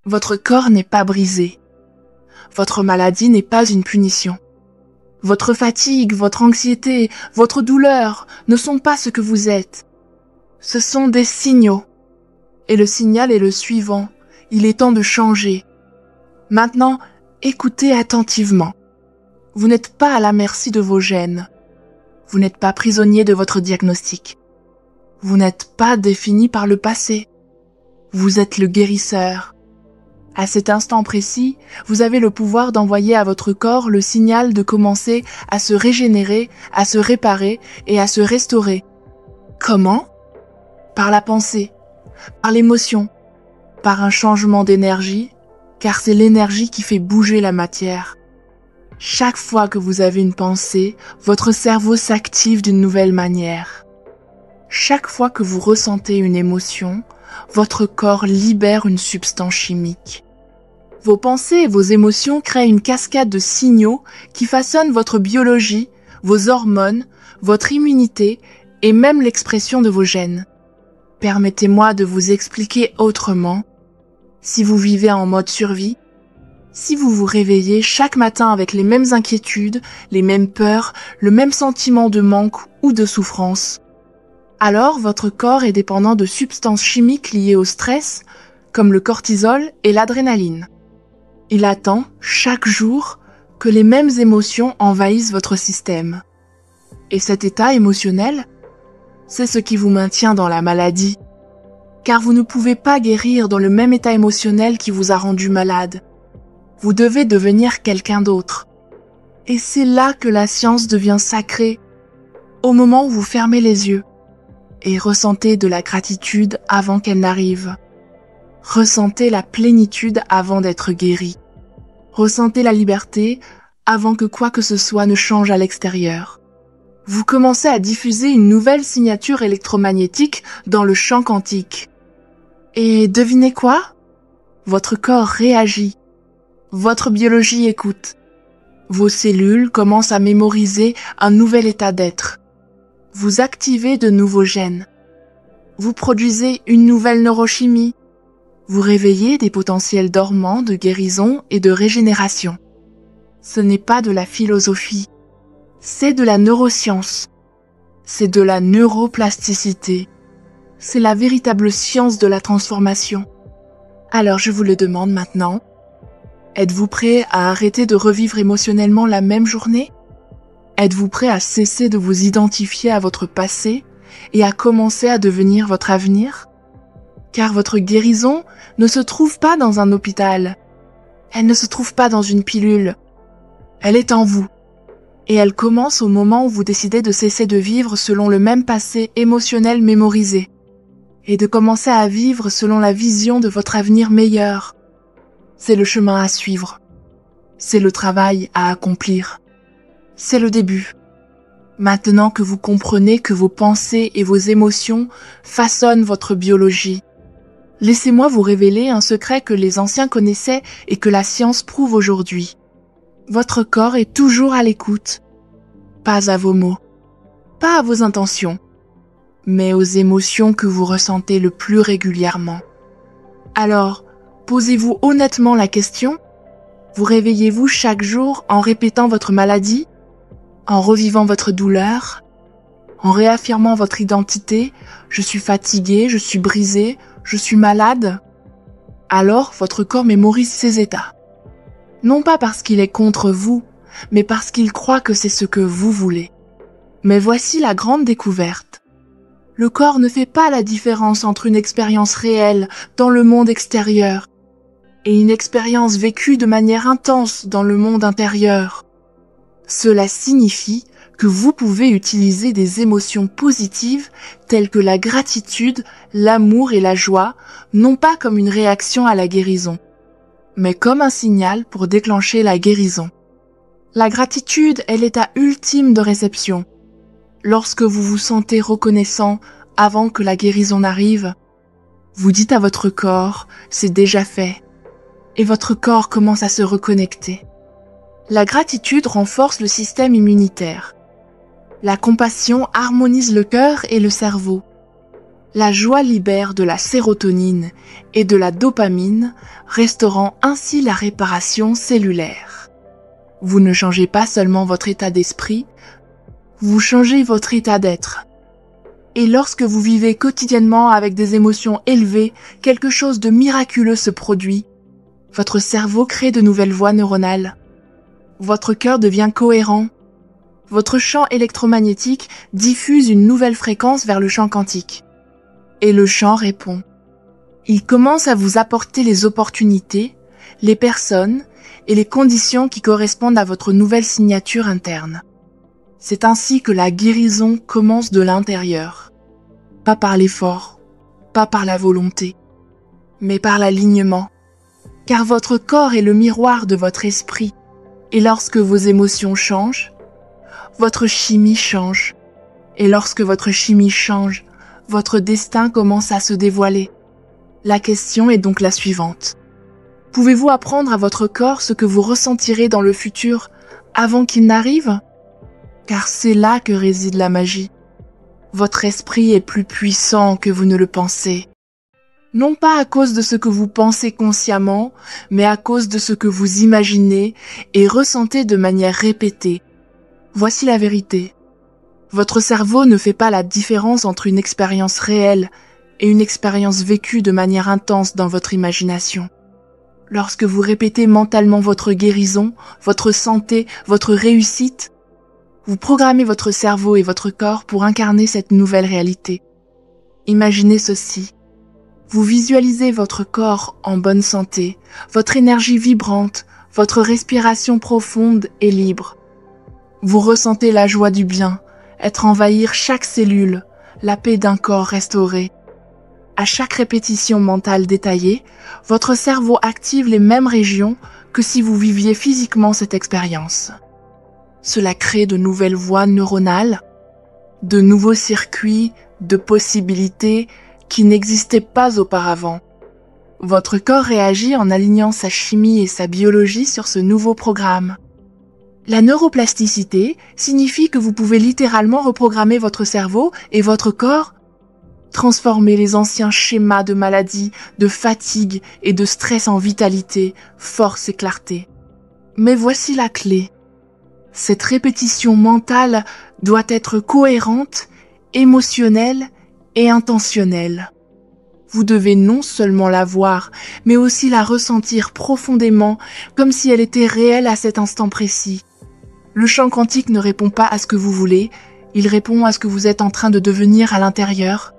Votre corps n'est pas brisé. Votre maladie n'est pas une punition. Votre fatigue, votre anxiété, votre douleur ne sont pas ce que vous êtes. Ce sont des signaux. Et le signal est le suivant. Il est temps de changer. Maintenant, écoutez attentivement. Vous n'êtes pas à la merci de vos gènes. Vous n'êtes pas prisonnier de votre diagnostic. Vous n'êtes pas défini par le passé. Vous êtes le guérisseur. À cet instant précis, vous avez le pouvoir d'envoyer à votre corps le signal de commencer à se régénérer, à se réparer et à se restaurer. Comment ? Par la pensée, par l'émotion, par un changement d'énergie, car c'est l'énergie qui fait bouger la matière. Chaque fois que vous avez une pensée, votre cerveau s'active d'une nouvelle manière. Chaque fois que vous ressentez une émotion, votre corps libère une substance chimique. Vos pensées et vos émotions créent une cascade de signaux qui façonnent votre biologie, vos hormones, votre immunité et même l'expression de vos gènes. Permettez-moi de vous expliquer autrement. Si vous vivez en mode survie, si vous vous réveillez chaque matin avec les mêmes inquiétudes, les mêmes peurs, le même sentiment de manque ou de souffrance, alors votre corps est dépendant de substances chimiques liées au stress, comme le cortisol et l'adrénaline. Il attend, chaque jour, que les mêmes émotions envahissent votre système. Et cet état émotionnel, c'est ce qui vous maintient dans la maladie. Car vous ne pouvez pas guérir dans le même état émotionnel qui vous a rendu malade. Vous devez devenir quelqu'un d'autre. Et c'est là que la science devient sacrée, au moment où vous fermez les yeux et ressentez de la gratitude avant qu'elle n'arrive. Ressentez la plénitude avant d'être guéri. Ressentez la liberté avant que quoi que ce soit ne change à l'extérieur. Vous commencez à diffuser une nouvelle signature électromagnétique dans le champ quantique. Et devinez quoi ? Votre corps réagit. Votre biologie écoute. Vos cellules commencent à mémoriser un nouvel état d'être. Vous activez de nouveaux gènes. Vous produisez une nouvelle neurochimie. Vous réveillez des potentiels dormants de guérison et de régénération. Ce n'est pas de la philosophie, c'est de la neuroscience. C'est de la neuroplasticité. C'est la véritable science de la transformation. Alors je vous le demande maintenant. Êtes-vous prêt à arrêter de revivre émotionnellement la même journée ? Êtes-vous prêt à cesser de vous identifier à votre passé et à commencer à devenir votre avenir ? Car votre guérison ne se trouve pas dans un hôpital. Elle ne se trouve pas dans une pilule. Elle est en vous. Et elle commence au moment où vous décidez de cesser de vivre selon le même passé émotionnel mémorisé et de commencer à vivre selon la vision de votre avenir meilleur. C'est le chemin à suivre. C'est le travail à accomplir. C'est le début. Maintenant que vous comprenez que vos pensées et vos émotions façonnent votre biologie, laissez-moi vous révéler un secret que les anciens connaissaient et que la science prouve aujourd'hui. Votre corps est toujours à l'écoute. Pas à vos mots, pas à vos intentions, mais aux émotions que vous ressentez le plus régulièrement. Alors, posez-vous honnêtement la question. Vous réveillez-vous chaque jour en répétant votre maladie, en revivant votre douleur, en réaffirmant votre identité, je suis fatigué, je suis brisé, je suis malade. Alors votre corps mémorise ces états. Non pas parce qu'il est contre vous, mais parce qu'il croit que c'est ce que vous voulez. Mais voici la grande découverte. Le corps ne fait pas la différence entre une expérience réelle dans le monde extérieur et une expérience vécue de manière intense dans le monde intérieur. Cela signifie que vous pouvez utiliser des émotions positives telles que la gratitude, l'amour et la joie, non pas comme une réaction à la guérison, mais comme un signal pour déclencher la guérison. La gratitude est l'état ultime de réception. Lorsque vous vous sentez reconnaissant avant que la guérison n'arrive, vous dites à votre corps « c'est déjà fait » et votre corps commence à se reconnecter. La gratitude renforce le système immunitaire. La compassion harmonise le cœur et le cerveau. La joie libère de la sérotonine et de la dopamine, restaurant ainsi la réparation cellulaire. Vous ne changez pas seulement votre état d'esprit, vous changez votre état d'être. Et lorsque vous vivez quotidiennement avec des émotions élevées, quelque chose de miraculeux se produit. Votre cerveau crée de nouvelles voies neuronales. Votre cœur devient cohérent. Votre champ électromagnétique diffuse une nouvelle fréquence vers le champ quantique. Et le champ répond. Il commence à vous apporter les opportunités, les personnes et les conditions qui correspondent à votre nouvelle signature interne. C'est ainsi que la guérison commence de l'intérieur. Pas par l'effort, pas par la volonté, mais par l'alignement. Car votre corps est le miroir de votre esprit. Et lorsque vos émotions changent, votre chimie change. Et lorsque votre chimie change, votre destin commence à se dévoiler. La question est donc la suivante. Pouvez-vous apprendre à votre corps ce que vous ressentirez dans le futur avant qu'il n'arrive ? Car c'est là que réside la magie. Votre esprit est plus puissant que vous ne le pensez. Non pas à cause de ce que vous pensez consciemment, mais à cause de ce que vous imaginez et ressentez de manière répétée. Voici la vérité. Votre cerveau ne fait pas la différence entre une expérience réelle et une expérience vécue de manière intense dans votre imagination. Lorsque vous répétez mentalement votre guérison, votre santé, votre réussite, vous programmez votre cerveau et votre corps pour incarner cette nouvelle réalité. Imaginez ceci. Vous visualisez votre corps en bonne santé, votre énergie vibrante, votre respiration profonde et libre. Vous ressentez la joie du bien, être envahir chaque cellule, la paix d'un corps restauré. À chaque répétition mentale détaillée, votre cerveau active les mêmes régions que si vous viviez physiquement cette expérience. Cela crée de nouvelles voies neuronales, de nouveaux circuits, de possibilités qui n'existaient pas auparavant. Votre corps réagit en alignant sa chimie et sa biologie sur ce nouveau programme. La neuroplasticité signifie que vous pouvez littéralement reprogrammer votre cerveau et votre corps, transformer les anciens schémas de maladie, de fatigue et de stress en vitalité, force et clarté. Mais voici la clé. Cette répétition mentale doit être cohérente, émotionnelle et intentionnelle. Vous devez non seulement la voir, mais aussi la ressentir profondément, comme si elle était réelle à cet instant précis. Le champ quantique ne répond pas à ce que vous voulez, il répond à ce que vous êtes en train de devenir à l'intérieur.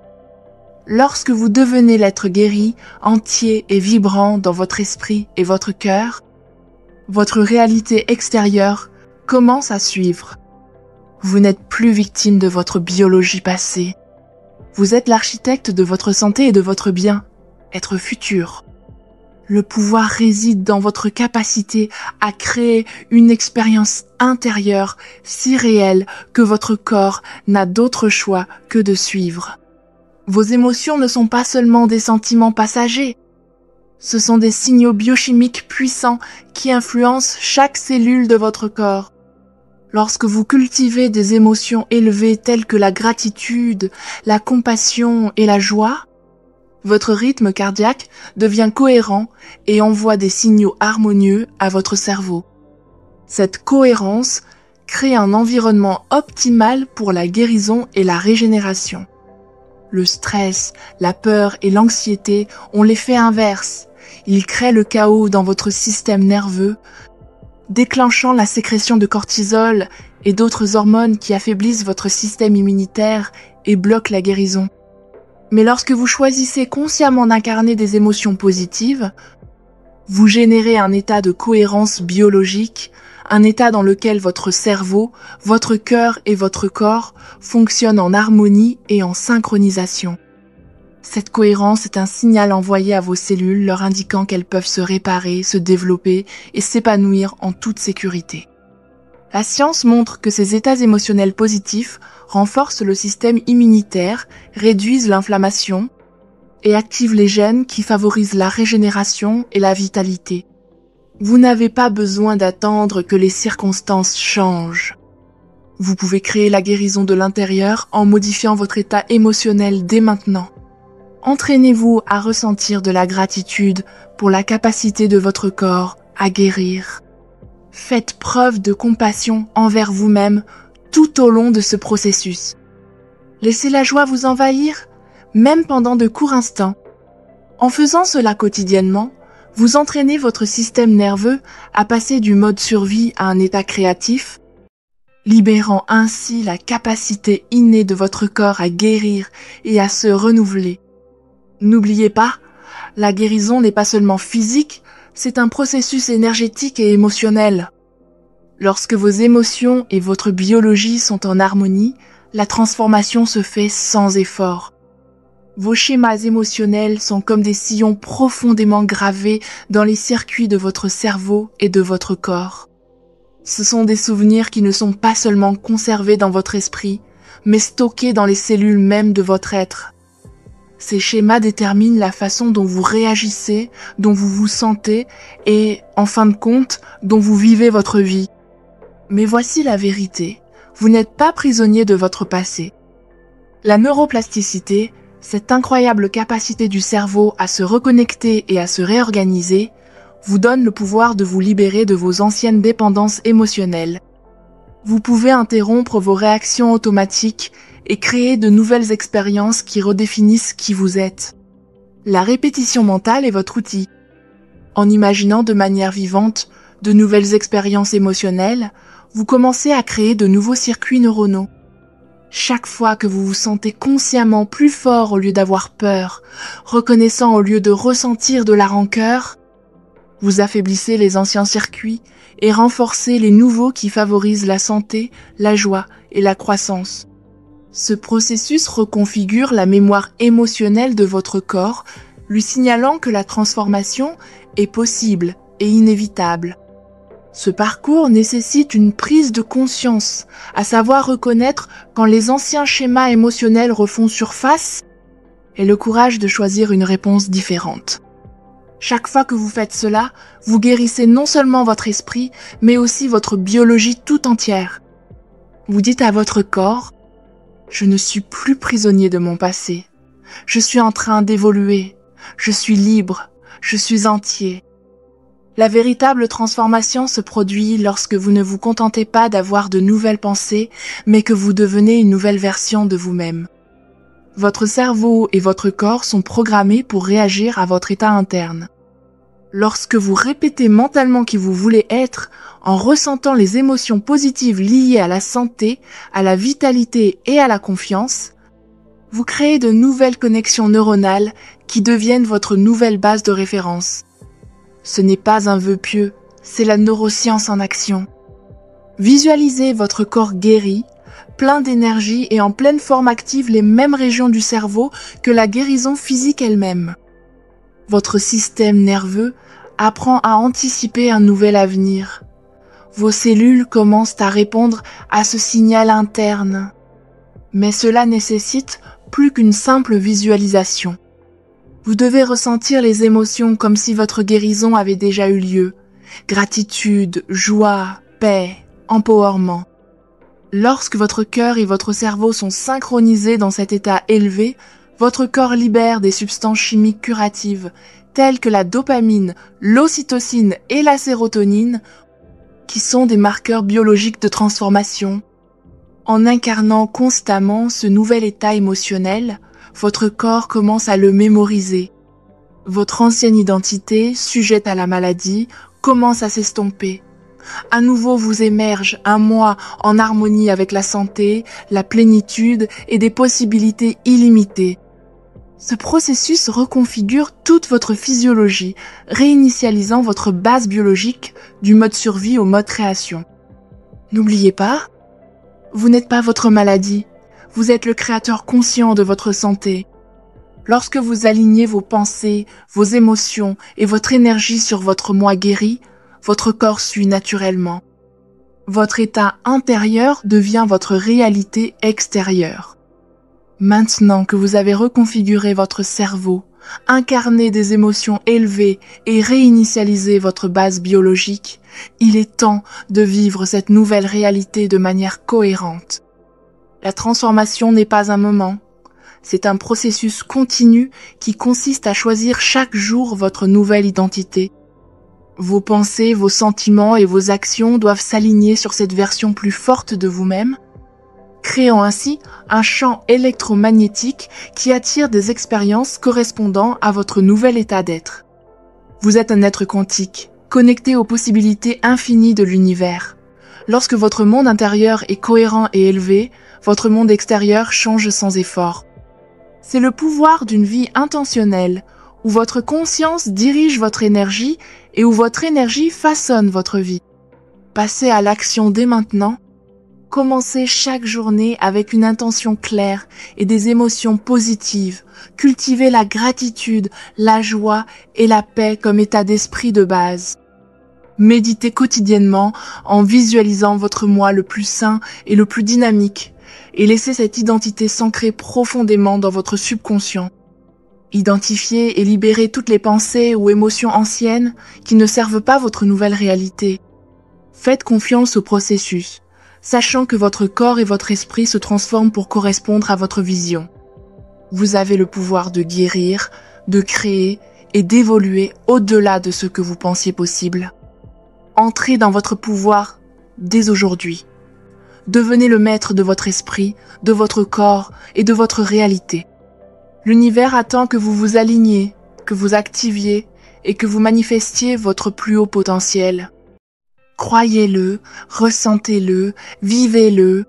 Lorsque vous devenez l'être guéri, entier et vibrant dans votre esprit et votre cœur, votre réalité extérieure commence à suivre. Vous n'êtes plus victime de votre biologie passée. Vous êtes l'architecte de votre santé et de votre bien, être futur. Le pouvoir réside dans votre capacité à créer une expérience intérieure si réelle que votre corps n'a d'autre choix que de suivre. Vos émotions ne sont pas seulement des sentiments passagers. Ce sont des signaux biochimiques puissants qui influencent chaque cellule de votre corps. Lorsque vous cultivez des émotions élevées telles que la gratitude, la compassion et la joie, votre rythme cardiaque devient cohérent et envoie des signaux harmonieux à votre cerveau. Cette cohérence crée un environnement optimal pour la guérison et la régénération. Le stress, la peur et l'anxiété ont l'effet inverse. Ils créent le chaos dans votre système nerveux, déclenchant la sécrétion de cortisol et d'autres hormones qui affaiblissent votre système immunitaire et bloquent la guérison. Mais lorsque vous choisissez consciemment d'incarner des émotions positives, vous générez un état de cohérence biologique, un état dans lequel votre cerveau, votre cœur et votre corps fonctionnent en harmonie et en synchronisation. Cette cohérence est un signal envoyé à vos cellules leur indiquant qu'elles peuvent se réparer, se développer et s'épanouir en toute sécurité. La science montre que ces états émotionnels positifs renforcent le système immunitaire, réduisent l'inflammation et activent les gènes qui favorisent la régénération et la vitalité. Vous n'avez pas besoin d'attendre que les circonstances changent. Vous pouvez créer la guérison de l'intérieur en modifiant votre état émotionnel dès maintenant. Entraînez-vous à ressentir de la gratitude pour la capacité de votre corps à guérir. Faites preuve de compassion envers vous-même tout au long de ce processus. Laissez la joie vous envahir, même pendant de courts instants. En faisant cela quotidiennement, vous entraînez votre système nerveux à passer du mode survie à un état créatif, libérant ainsi la capacité innée de votre corps à guérir et à se renouveler. N'oubliez pas, la guérison n'est pas seulement physique, c'est un processus énergétique et émotionnel. Lorsque vos émotions et votre biologie sont en harmonie, la transformation se fait sans effort. Vos schémas émotionnels sont comme des sillons profondément gravés dans les circuits de votre cerveau et de votre corps. Ce sont des souvenirs qui ne sont pas seulement conservés dans votre esprit, mais stockés dans les cellules mêmes de votre être. Ces schémas déterminent la façon dont vous réagissez, dont vous vous sentez et, en fin de compte, dont vous vivez votre vie. Mais voici la vérité, vous n'êtes pas prisonnier de votre passé. La neuroplasticité, cette incroyable capacité du cerveau à se reconnecter et à se réorganiser, vous donne le pouvoir de vous libérer de vos anciennes dépendances émotionnelles. Vous pouvez interrompre vos réactions automatiques et créer de nouvelles expériences qui redéfinissent qui vous êtes. La répétition mentale est votre outil. En imaginant de manière vivante de nouvelles expériences émotionnelles, vous commencez à créer de nouveaux circuits neuronaux. Chaque fois que vous vous sentez consciemment plus fort au lieu d'avoir peur, reconnaissant au lieu de ressentir de la rancœur, vous affaiblissez les anciens circuits et renforcez les nouveaux qui favorisent la santé, la joie et la croissance. Ce processus reconfigure la mémoire émotionnelle de votre corps, lui signalant que la transformation est possible et inévitable. Ce parcours nécessite une prise de conscience, à savoir reconnaître quand les anciens schémas émotionnels refont surface et le courage de choisir une réponse différente. Chaque fois que vous faites cela, vous guérissez non seulement votre esprit, mais aussi votre biologie tout entière. Vous dites à votre corps: « Je ne suis plus prisonnier de mon passé. Je suis en train d'évoluer. Je suis libre. Je suis entier. » La véritable transformation se produit lorsque vous ne vous contentez pas d'avoir de nouvelles pensées, mais que vous devenez une nouvelle version de vous-même. Votre cerveau et votre corps sont programmés pour réagir à votre état interne. Lorsque vous répétez mentalement qui vous voulez être, en ressentant les émotions positives liées à la santé, à la vitalité et à la confiance, vous créez de nouvelles connexions neuronales qui deviennent votre nouvelle base de référence. Ce n'est pas un vœu pieux, c'est la neuroscience en action. Visualisez votre corps guéri, plein d'énergie et en pleine forme active les mêmes régions du cerveau que la guérison physique elle-même. Votre système nerveux apprend à anticiper un nouvel avenir. Vos cellules commencent à répondre à ce signal interne. Mais cela nécessite plus qu'une simple visualisation. Vous devez ressentir les émotions comme si votre guérison avait déjà eu lieu. Gratitude, joie, paix, empowerment. Lorsque votre cœur et votre cerveau sont synchronisés dans cet état élevé, votre corps libère des substances chimiques curatives, telles que la dopamine, l'ocytocine et la sérotonine, qui sont des marqueurs biologiques de transformation. En incarnant constamment ce nouvel état émotionnel, votre corps commence à le mémoriser. Votre ancienne identité, sujette à la maladie, commence à s'estomper. À nouveau vous émerge un moi en harmonie avec la santé, la plénitude et des possibilités illimitées. Ce processus reconfigure toute votre physiologie, réinitialisant votre base biologique du mode survie au mode création. N'oubliez pas, vous n'êtes pas votre maladie. Vous êtes le créateur conscient de votre santé. Lorsque vous alignez vos pensées, vos émotions et votre énergie sur votre moi guéri, votre corps suit naturellement. Votre état intérieur devient votre réalité extérieure. Maintenant que vous avez reconfiguré votre cerveau, incarné des émotions élevées et réinitialisé votre base biologique, il est temps de vivre cette nouvelle réalité de manière cohérente. La transformation n'est pas un moment, C'est un processus continu qui consiste à choisir chaque jour votre nouvelle identité. Vos pensées, vos sentiments et vos actions doivent s'aligner sur cette version plus forte de vous-même, créant ainsi un champ électromagnétique qui attire des expériences correspondant à votre nouvel état d'être. Vous êtes un être quantique, connecté aux possibilités infinies de l'univers. Lorsque votre monde intérieur est cohérent et élevé, votre monde extérieur change sans effort. C'est le pouvoir d'une vie intentionnelle, où votre conscience dirige votre énergie et où votre énergie façonne votre vie. Passez à l'action dès maintenant. Commencez chaque journée avec une intention claire et des émotions positives. Cultivez la gratitude, la joie et la paix comme état d'esprit de base. Méditez quotidiennement en visualisant votre moi le plus sain et le plus dynamique et laissez cette identité s'ancrer profondément dans votre subconscient. Identifiez et libérez toutes les pensées ou émotions anciennes qui ne servent pas votre nouvelle réalité. Faites confiance au processus, sachant que votre corps et votre esprit se transforment pour correspondre à votre vision. Vous avez le pouvoir de guérir, de créer et d'évoluer au-delà de ce que vous pensiez possible. Entrez dans votre pouvoir dès aujourd'hui. Devenez le maître de votre esprit, de votre corps et de votre réalité. L'univers attend que vous vous aligniez, que vous activiez et que vous manifestiez votre plus haut potentiel. Croyez-le, ressentez-le, vivez-le.